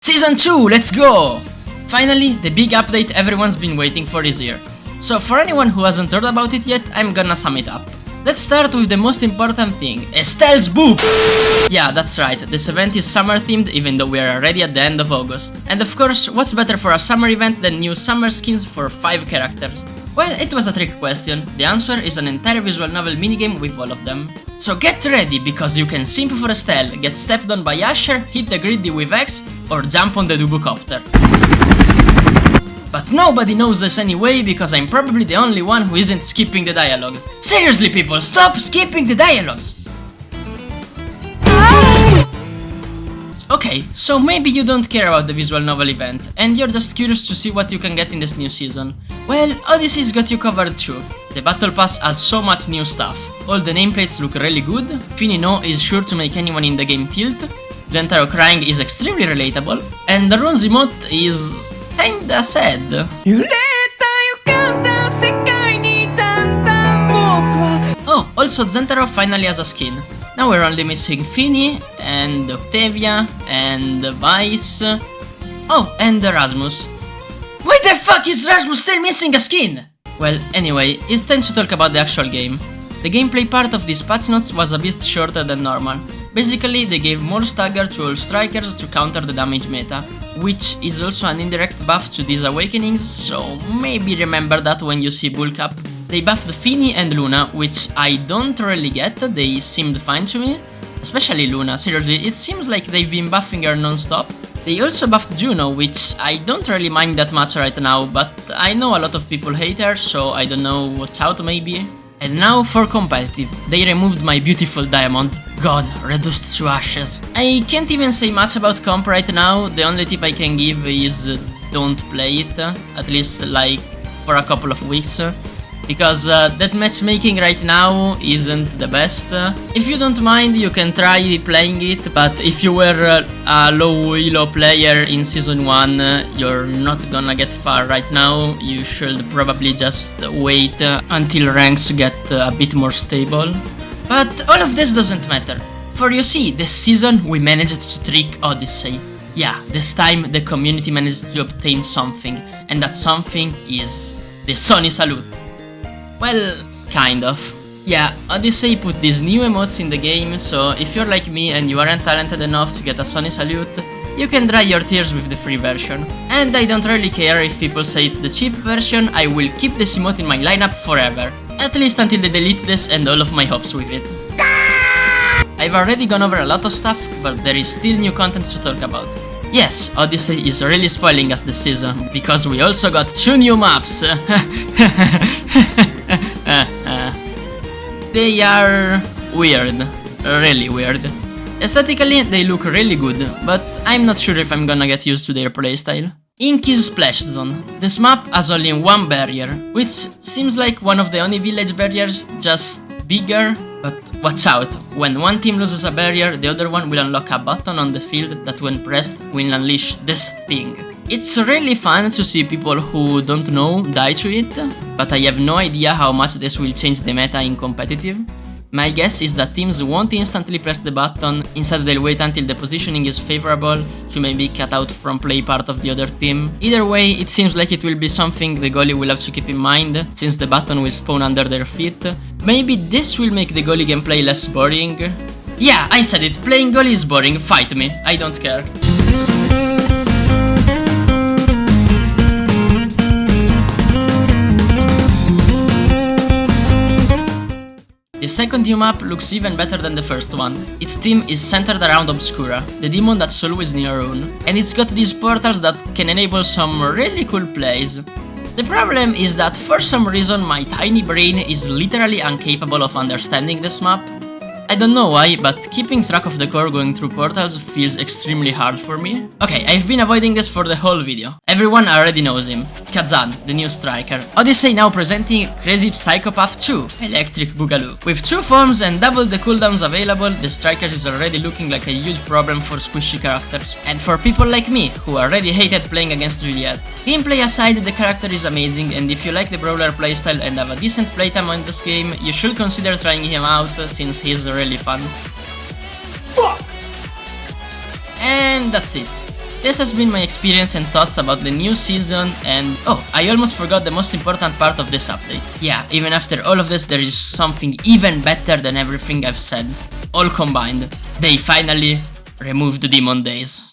Season 2, let's go! Finally, the big update everyone's been waiting for is here. So for anyone who hasn't heard about it yet, I'm gonna sum it up. Let's start with the most important thing, Estelle's boob! Yeah, that's right, this event is summer themed even though we are already at the end of August. And of course, what's better for a summer event than new summer skins for 5 characters? Well, it was a trick question. The answer is an entire visual novel minigame with all of them. So get ready, because you can simp for Estelle, get stepped on by Asher, hit the greedy with X, or jump on the Dubu copter. But nobody knows this anyway, because I'm probably the only one who isn't skipping the dialogues. Seriously people, stop skipping the dialogues! Okay, so maybe you don't care about the visual novel event, and you're just curious to see what you can get in this new season. Well, Odyssey's got you covered too. The battle pass has so much new stuff. All the nameplates look really good, Finii is sure to make anyone in the game tilt, Zentaro crying is extremely relatable, and the runes emote is kinda sad. Oh, also Zentaro finally has a skin. Now we're only missing Finii, and Octavia, and Vice. Oh, and Rasmus. Why the fuck is Rasmus still missing a skin? Well, anyway, it's time to talk about the actual game. The gameplay part of these patch notes was a bit shorter than normal. Basically, they gave more stagger to all strikers to counter the damage meta, which is also an indirect buff to these awakenings, so maybe remember that when you see bulk up. They buffed Finii and Luna, which I don't really get, they seemed fine to me. Especially Luna, seriously, it seems like they've been buffing her non-stop. They also buffed Juno, which I don't really mind that much right now, but I know a lot of people hate her, so I don't know what's out maybe. And now for competitive, they removed my beautiful diamond, gone, reduced to ashes. I can't even say much about comp right now, the only tip I can give is don't play it, at least like for a couple of weeks. Because that matchmaking right now isn't the best. If you don't mind, you can try playing it, but if you were a low elo player in season 1, you're not gonna get far right now. You should probably just wait until ranks get a bit more stable. But all of this doesn't matter. For you see, this season we managed to trick Odyssey. Yeah, this time the community managed to obtain something, and that something is the Sonii salute. Well, kind of. Yeah, Odyssey put these new emotes in the game, so if you're like me and you aren't talented enough to get a Sonii salute, you can dry your tears with the free version. And I don't really care if people say it's the cheap version, I will keep this emote in my lineup forever. At least until they delete this and all of my hopes with it. I've already gone over a lot of stuff, but there is still new content to talk about. Yes, Odyssey is really spoiling us this season, because we also got 2 new maps. They are weird, really weird. Aesthetically, they look really good, but I'm not sure if I'm gonna get used to their playstyle. Inky's Splash Zone. This map has only one barrier, which seems like one of the only village barriers, just bigger. But watch out, when one team loses a barrier, the other one will unlock a button on the field that when pressed will unleash this thing. It's really fun to see people who don't know die to it, but I have no idea how much this will change the meta in competitive. My guess is that teams won't instantly press the button, instead they'll wait until the positioning is favorable to maybe cut out from play part of the other team. Either way, it seems like it will be something the goalie will have to keep in mind, since the button will spawn under their feet. Maybe this will make the goalie gameplay less boring. Yeah, I said it, playing goalie is boring, fight me, I don't care. The second new map looks even better than the first one. Its theme is centered around Obscura, the demon that's always near Rune, and it's got these portals that can enable some really cool plays. The problem is that for some reason my tiny brain is literally incapable of understanding this map. I don't know why, but keeping track of the core going through portals feels extremely hard for me. Okay, I've been avoiding this for the whole video. Everyone already knows him. Kazan, the new striker. Odyssey now presenting Crazy Psychopath 2, Electric Boogaloo. With 2 forms and double the cooldowns available, the striker is already looking like a huge problem for squishy characters. And for people like me, who already hated playing against Juliette. Gameplay aside, the character is amazing, and if you like the brawler playstyle and have a decent playtime on this game, you should consider trying him out, since he's really fun. Fuck! And that's it. This has been my experience and thoughts about the new season, and oh, I almost forgot the most important part of this update. Yeah, even after all of this, there is something even better than everything I've said. All combined. They finally removed Demon Days.